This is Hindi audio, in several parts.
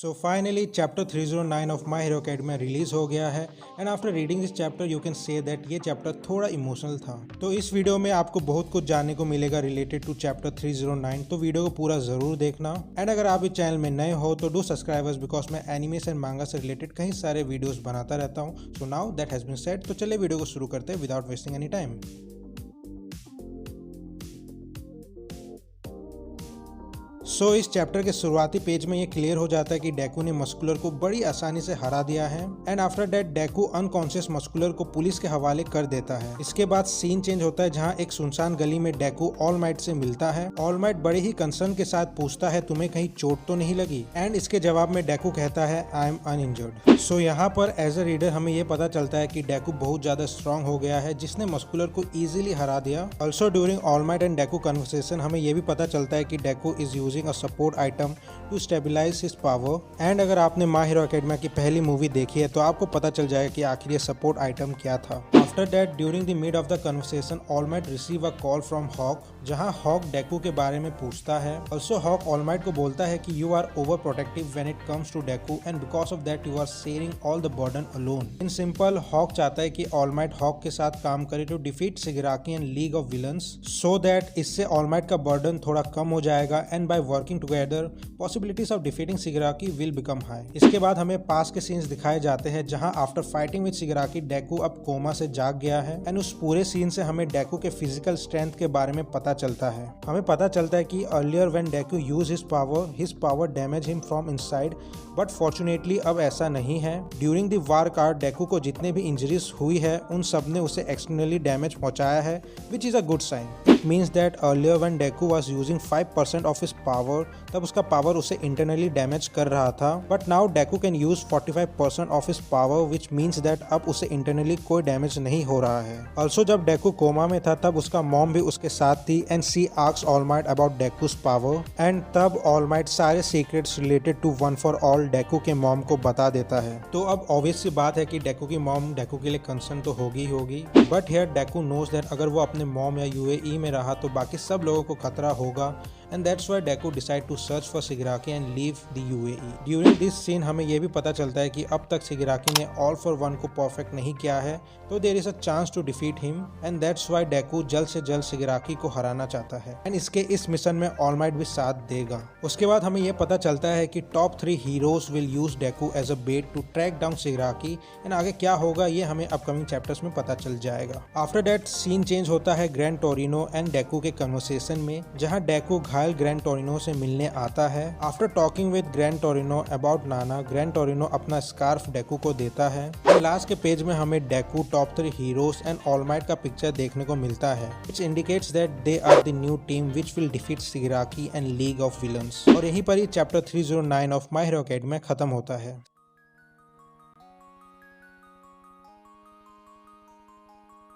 So finally chapter 309 of My Hero academy release हो गया है and after reading this chapter you can say that ये चैप्टर थोड़ा इमोशनल था। तो इस वीडियो में आपको बहुत कुछ जानने को मिलेगा रिलेटेड टू चैप्टर 309, तो वीडियो को पूरा जरूर देखना। एंड अगर आप इस चैनल में नए हो तो डू सब्सक्राइबर्स बिकॉज मैं एनिमेस एंड मांगा से रिलेटेड कई सारे वीडियोस बनाता रहता हूँ। So now that has been said, तो चलिए वीडियो को शुरू करते हैं without wasting any time. So इस चैप्टर के शुरुआती पेज में ये क्लियर हो जाता है कि डेकू ने मस्कुलर को बड़ी आसानी से हरा दिया है and after that डेकू unconscious muscular को पुलिस के हवाले कर देता है। इसके बाद सीन चेंज होता है जहाँ एक सुनसान गली में डेकू ऑल माइट से मिलता है। ऑल माइट बड़े ही कंसर्न के साथ पूछता है तुम्हें कहीं चोट तो नहीं लगी, एंड इसके जवाब में डेकू कहता है आई एम अनइंजर्ड। सो यहाँ पर एज अ रीडर हमें ये पता चलता है कि डेकू बहुत ज्यादा स्ट्रॉन्ग हो गया है जिसने मस्कुलर को इजीली हरा दिया। Also during All Might and Deku conversation हमें ये भी पता चलता है कि Deku is using a support item to stabilise his power. And अगर आपने माई हीरो अकेडमी की पहली मूवी देखी है तो आपको पता चल जाएगा कि आखिर ये सपोर्ट आइटम क्या था। After that during the mid of the conversation All Might receive a call from Hawk, जहां हॉक डेकू के बारे में पूछता है। ऑल्सो हॉक ऑल माइट को बोलता है कि you are over protective when it comes to Deku and because of that you are sharing all the burden alone. In simple Hawk चाहता है कि ऑल माइट हॉक के साथ काम करे to defeat Shigaraki and league of villains, so that इससे ऑल माइट का बर्डन थोड़ा कम हो जाएगा and by working together possibilities of defeating Shigaraki will become high. इसके बाद हमें पास के सीन्स दिखाए जाते हैं जहां आफ्टर फाइटिंग विद शिगाराकी डेकू अब कोमा से जाग गया है एंड उस पूरे सीन से हमें डेकू के फिजिकल स्ट्रेंथ के बारे में पता चलता है। हमें पता चलता है कि earlier when डेकू use his power damage him from inside, but fortunately अब ऐसा नहीं है। ड्यूरिंग द वार कार्ड डेकू को जितने भी इंजरीज हुई है उन सब ने उसे एक्सटर्नली डैमेज पहुंचाया है, which is a good sign. It means that earlier when Deku was using 5% of his power, तब उसका पावर उसे इंटरनली डैमेज कर रहा था, but now Deku can use 45% of his power, which means that अब उसे इंटरनली कोई डैमेज नहीं हो रहा है। ऑल्सो जब डेकू कोमा में था तब उसका मॉम भी उसके साथ थी and she asks All Might about Deku's power, and तब ऑल माइट सारे secrets related to One For All Deku के मॉम को बता देता है। तो अब ऑब्वियस सी बात है कि डेकू की मॉम डेकू के लिए कंसर्न तो होगी but here Deku knows that अगर वो अपने मॉम या यूएई में रहा तो बाकी सब लोगों को खतरा होगा, and that's why Deku decide to search for Shigaraki and leave the UAE. During this scene हमें ये भी पता चलता है कि अब तक Shigaraki ने All for One को परफेक्ट नहीं किया है, तो there is a chance to defeat him, and that's why Deku जल्द से जल्द Shigaraki को हराना चाहता है एंड इसके इस मिशन में All Might भी साथ देगा। उसके बाद हमें ये पता चलता है कि top 3 heroes will use Deku as a bet to track down Shigaraki, and आगे क्या होगा ये हमें अपकमिंग चैप्टर्स में पता चल जाएगा। आफ्टर दैट सीन चेंज होता है ग्रैंड टोरिनो एंड Deku के कन्वर्सेशन में, जहाँ Deku ग्रैंड टोरिनो से मिलने आता है। After talking with Gran Torino about Nana, Gran Torino अपना स्कार्फ डेकू को देता है। लास्ट के पेज में हमें Deku top 3 heroes and All Might का पिक्चर देखने को मिलता है, which indicates that they are the new team which will defeat Shigaraki and league of villains. और यहीं पर ही chapter 309 of My Hero Academia खत्म होता है।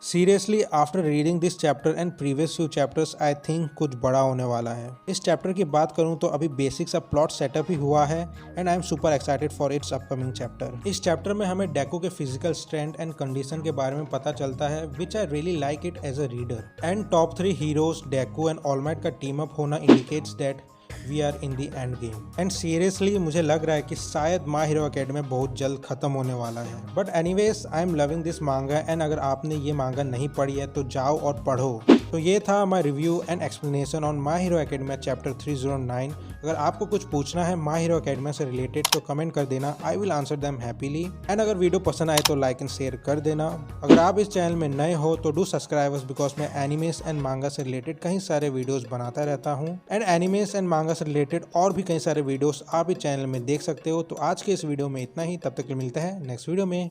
Seriously after reading this chapter and previous few chapters I think कुछ बड़ा होने वाला है। इस चैप्टर की बात करूं तो अभी बेसिक सा प्लॉट सेटअप ही हुआ है and I am super excited for its upcoming chapter. इस चैप्टर में हमें डेकू के फिजिकल स्ट्रेंथ एंड कंडीशन के बारे में पता चलता है, which I really like it as a reader. And top 3 heroes Deku and All Might का टीम अप होना indicates that we are in the end game. And seriously मुझे लग रहा है कि शायद माई हीरो अकेडमी बहुत जल्द खत्म होने वाला है। But anyways I am loving this मांगा एंड अगर आपने ये मांगा नहीं पढ़ी है तो जाओ और पढ़ो। तो ये था my review and explanation on my Hero academy chapter 309। अगर आपको कुछ पूछना है माई हीरो अकेडमी से रिलेटेड तो कमेंट कर देना, I will answer them happily. And अगर वीडियो पसंद आए तो लाइक एंड शेयर कर देना। अगर आप इस चैनल में नए हो तो डू सब्सक्राइबर्स बिकॉज मैं एनिमेस एंड मांगा से रिलेटेड कई सारे वीडियोस बनाता रहता हूँ एंड एनिमेस एंड मांगा से रिलेटेड और भी कई सारे वीडियोस आप इस चैनल में देख सकते हो। तो आज के इस वीडियो में इतना ही, तब तक मिलते हैं नेक्स्ट वीडियो में।